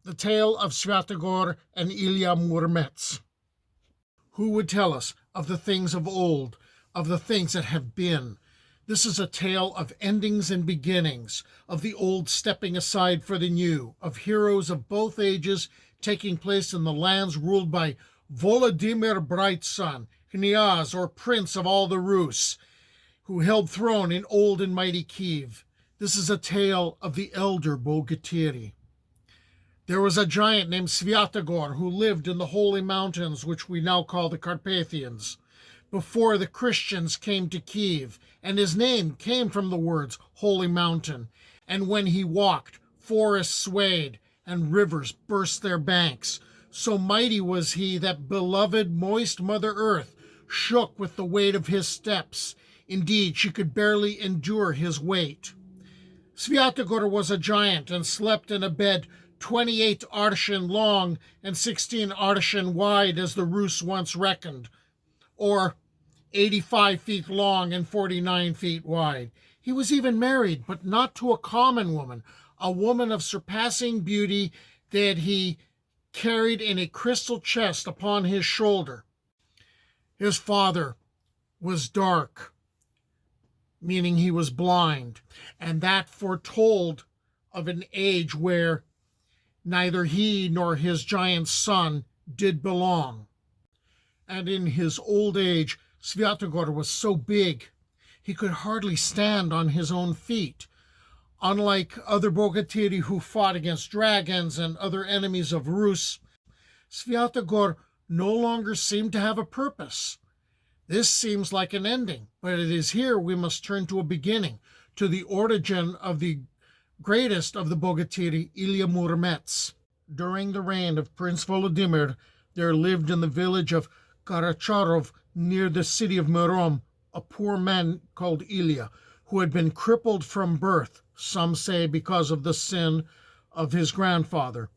The tale of Svyatogor and Ilya Murometz. Who would tell us of the things of old, of the things that have been? This is a tale of endings and beginnings, of the old stepping aside for the new, of heroes of both ages taking place in the lands ruled by Volodymyr Brightson, Knyaz or Prince of all the Rus, who held throne in old and mighty Kyiv. This is a tale of the Elder Bogatyr. There was a giant named Svyatogor who lived in the holy mountains, which we now call the Carpathians, before the Christians came to Kyiv, and his name came from the words holy mountain. And when he walked, forests swayed, and rivers burst their banks. So mighty was he that beloved moist Mother Earth shook with the weight of his steps. Indeed, she could barely endure his weight. Svyatogor was a giant and slept in a bed 28 arshin long and 16 arshin wide, as the Rus once reckoned, or 85 feet long and 49 feet wide. He was even married, but not to a common woman, a woman of surpassing beauty that he carried in a crystal chest upon his shoulder. His father was dark, meaning he was blind, and that foretold of an age where neither he nor his giant son did belong. And in his old age, Svyatogor was so big he could hardly stand on his own feet. Unlike other Bogatyr who fought against dragons and other enemies of Rus, Svyatogor no longer seemed to have a purpose. This seems like an ending, but it is here we must turn to a beginning, to the origin of the greatest of the Bogatyr, Ilya Murometz. During the reign of Prince Volodymyr, there lived in the village of Karacharov, near the city of Murom, a poor man called Ilya, who had been crippled from birth, some say because of the sin of his grandfather.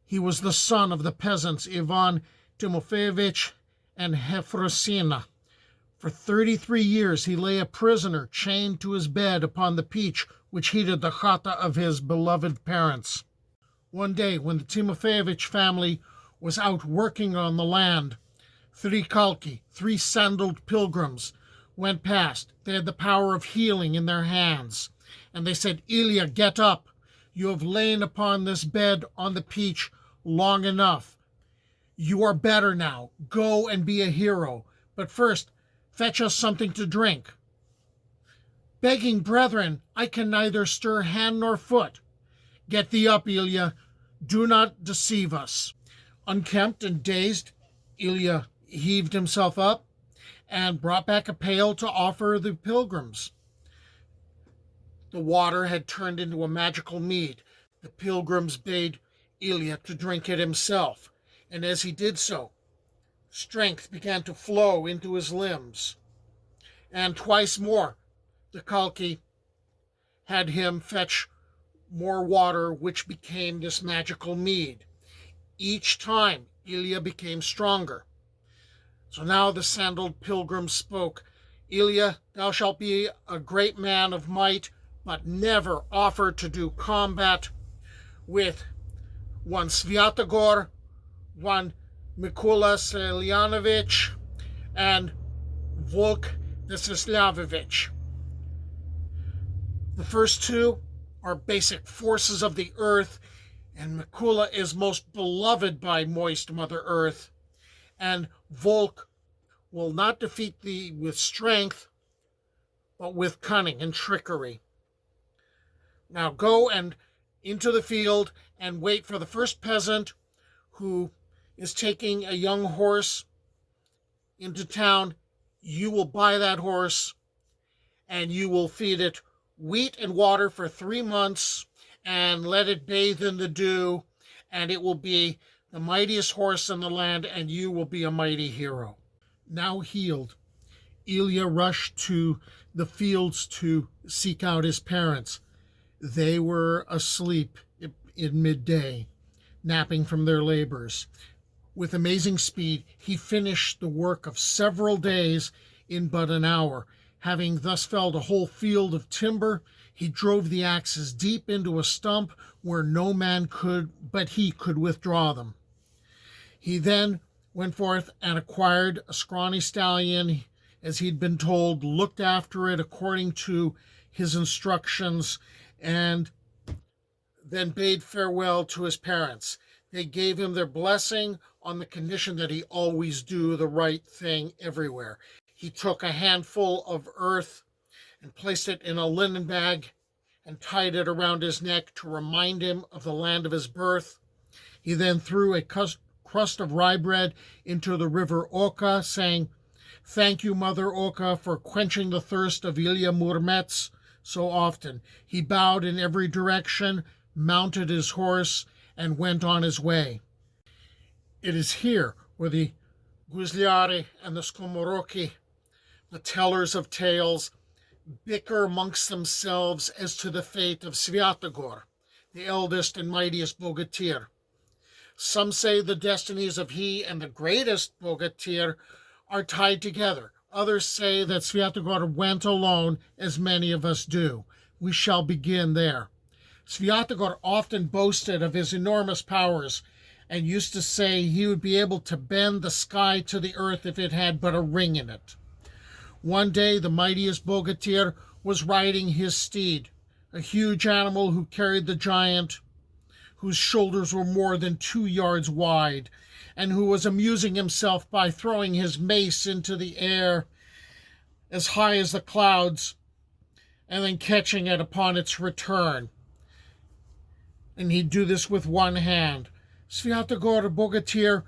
He was the son of the peasants Ivan Timofeyevich and Hefrosina. For 33 years he lay a prisoner, chained to his bed upon the peach which heated the chata of his beloved parents. One day, when the Timofeyevich family was out working on the land, 3 kalki, 3 sandaled pilgrims, went past. They had the power of healing in their hands, and they said, "Ilya, get up. You have lain upon this bed on the peach long enough. You are better now. Go and be a hero. But first, fetch us something to drink." "Begging brethren, I can neither stir hand nor foot." "Get thee up, Ilya. Do not deceive us." Unkempt and dazed, Ilya heaved himself up and brought back a pail to offer the pilgrims. The water had turned into a magical mead. The pilgrims bade Ilya to drink it himself, and as he did so, strength began to flow into his limbs. And twice more, the kalki had him fetch more water, which became this magical mead. Each time, Ilya became stronger. So now the sandaled pilgrim spoke. "Ilya, thou shalt be a great man of might, but never offer to do combat with one Svyatogor, one Mykola Selyanovich, and Volk Desislavovich. The first two are basic forces of the earth, and Mykola is most beloved by moist Mother Earth, and Volk will not defeat thee with strength, but with cunning and trickery. Now go and into the field and wait for the first peasant who is taking a young horse into town. You will buy that horse, and you will feed it wheat and water for 3 months, and let it bathe in the dew, and it will be the mightiest horse in the land, and you will be a mighty hero." Now healed, Ilya rushed to the fields to seek out his parents. They were asleep in midday, napping from their labors. With amazing speed, he finished the work of several days in but an hour. Having thus felled a whole field of timber, He drove the axes deep into a stump where no man could but he could withdraw them. He then went forth and acquired a scrawny stallion, as he'd been told, looked after it according to his instructions, and then bade farewell to his parents. They gave him their blessing on the condition that he always do the right thing everywhere. He took a handful of earth and placed it in a linen bag and tied it around his neck to remind him of the land of his birth. He then threw a crust of rye bread into the river Oka, saying, "Thank you, Mother Oka, for quenching the thirst of Ilya Murometz so often." He bowed in every direction, mounted his horse, and went on his way. It is here where the Guzliari and the Skomoroki, the tellers of tales, bicker amongst themselves as to the fate of Svyatogor, the eldest and mightiest Bogatyr. Some say the destinies of he and the greatest Bogatyr are tied together. Others say that Svyatogor went alone, as many of us do. We shall begin there. Svyatogor often boasted of his enormous powers and used to say he would be able to bend the sky to the earth if it had but a ring in it. One day the mightiest Bogatyr was riding his steed, a huge animal who carried the giant, whose shoulders were more than 2 yards wide, and who was amusing himself by throwing his mace into the air as high as the clouds and then catching it upon its return. And he'd do this with one hand. Svyatogor Bogatyr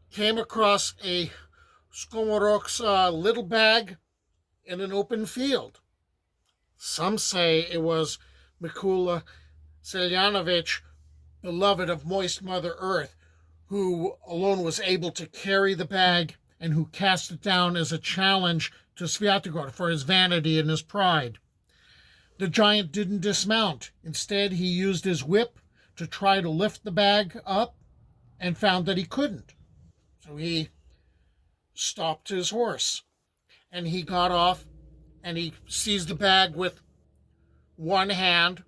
came across a Skomorok's little bag in an open field. Some say it was Mikula Selyanovich, beloved of moist Mother Earth, who alone was able to carry the bag and who cast it down as a challenge to Svyatogor for his vanity and his pride. The giant didn't dismount. Instead, he used his whip to try to lift the bag up and found that he couldn't. So he stopped his horse and he got off and he seized the bag with one hand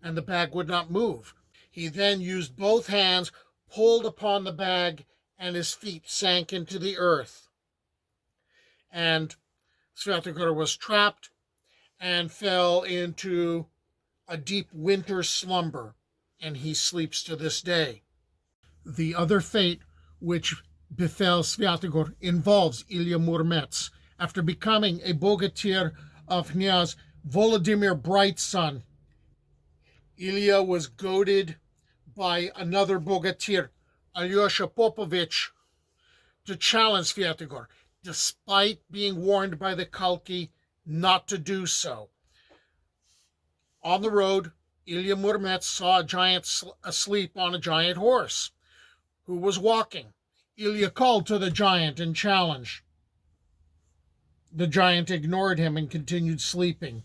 and the bag would not move. He then used both hands, pulled upon the bag, and his feet sank into the earth. And Svyatogor was trapped and fell into a deep winter slumber, and he sleeps to this day. The other fate which befell Svyatogor involves Ilya Murometz. After becoming a Bogatyr of Knyaz Volodymyr Bright's son, Ilya was goaded by another Bogatyr, Alyosha Popovich, to challenge Svyatogor, despite being warned by the Kalki not to do so. On the road, Ilya Murometz saw a giant asleep on a giant horse who was walking. Ilya called to the giant and challenged. The giant ignored him and continued sleeping.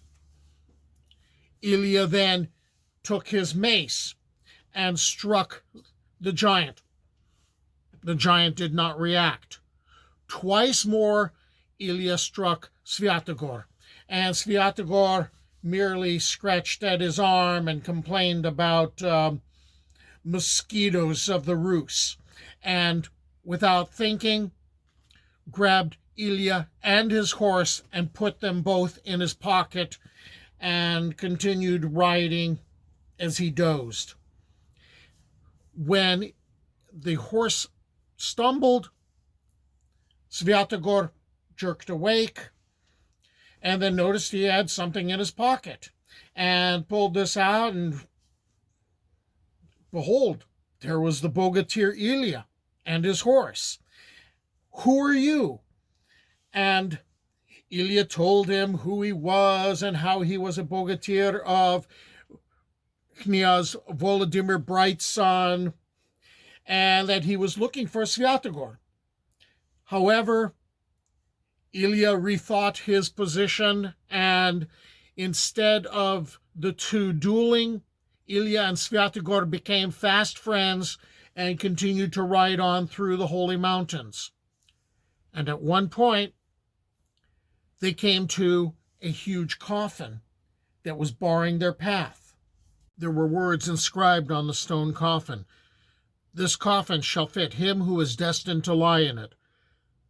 Ilya then took his mace and struck the giant. The giant did not react. Twice more, Ilya struck Svyatogor, and Svyatogor merely scratched at his arm and complained about mosquitoes of the Rus, and without thinking, grabbed Ilya and his horse and put them both in his pocket and continued riding as he dozed. When the horse stumbled, Svyatogor jerked awake and then noticed he had something in his pocket and pulled this out, and behold, there was the Bogatyr Ilya and his horse. "Who are you?" And Ilya told him who he was and how he was a Bogatyr of Knyaz Volodymyr Bright's son, and that he was looking for Svyatogor. However, Ilya rethought his position, and instead of the two dueling, Ilya and Svyatogor became fast friends and continued to ride on through the holy mountains. And at one point, they came to a huge coffin that was barring their path. There were words inscribed on the stone coffin. "This coffin shall fit him who is destined to lie in it."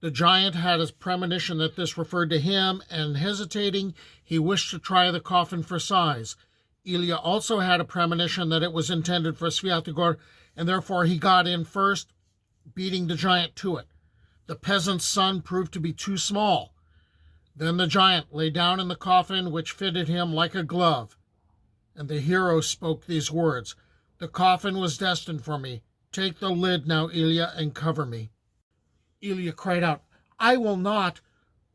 The giant had a premonition that this referred to him, and hesitating, he wished to try the coffin for size. Ilya also had a premonition that it was intended for Svyatogor, and therefore he got in first, beating the giant to it. The peasant's son proved to be too small. Then the giant lay down in the coffin, which fitted him like a glove. And the hero spoke these words: "The coffin was destined for me. Take the lid now, Ilya, and cover me." Ilya cried out, "I will not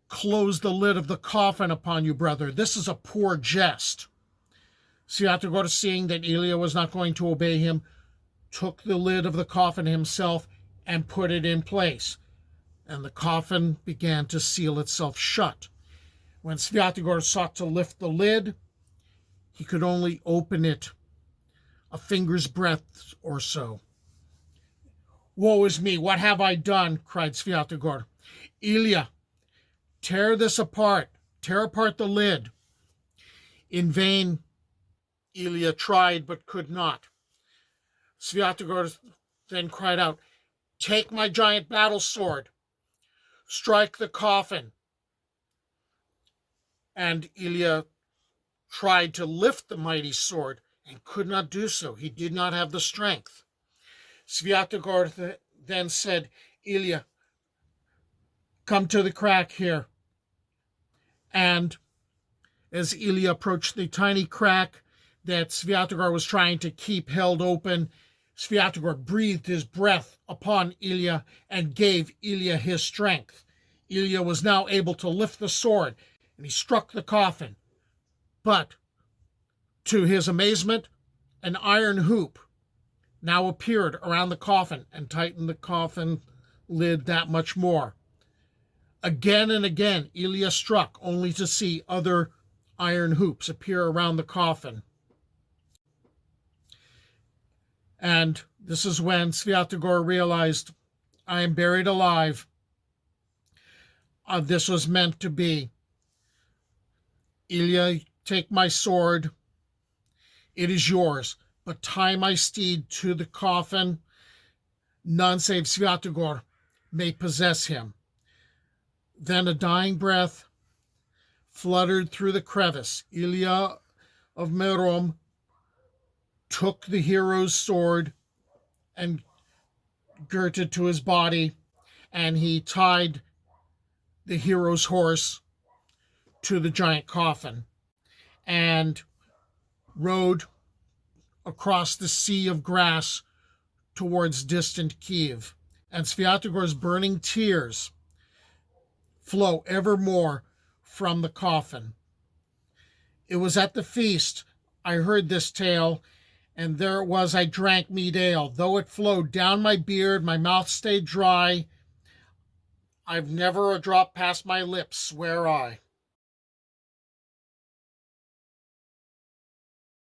close the lid of the coffin upon you, brother. This is a poor jest." Svyatogor, seeing that Ilya was not going to obey him, took the lid of the coffin himself and put it in place, and the coffin began to seal itself shut. When Svyatogor sought to lift the lid, he could only open it a finger's breadth or so. "Woe is me, what have I done?" cried Svyatogor. "Ilya, tear this apart, tear apart the lid." In vain Ilya tried but could not. Svyatogor then cried out, "Take my giant battle sword, strike the coffin." And Ilya tried to lift the mighty sword and could not do so. He did not have the strength. Svyatogor then said, "Ilya, come to the crack here." And as Ilya approached the tiny crack that Svyatogor was trying to keep held open, Svyatogor breathed his breath upon Ilya and gave Ilya his strength. Ilya was now able to lift the sword, and he struck the coffin. But, to his amazement, an iron hoop now appeared around the coffin and tightened the coffin lid that much more. Again and again Ilya struck, only to see other iron hoops appear around the coffin. And this is when Svyatogor realized, "I am buried alive. This was meant to be. Ilya, take my sword. It is yours, but tie my steed to the coffin. None save Svyatogor may possess him." Then a dying breath fluttered through the crevice. Ilya of Murom took the hero's sword and girded to his body, and he tied the hero's horse to the giant coffin and rode across the sea of grass towards distant Kyiv. And Svyatogor's burning tears flow evermore from the coffin. "It was at the feast I heard this tale, and there it was I drank mead ale. Though it flowed down my beard, my mouth stayed dry. I've never a drop passed my lips, swear I."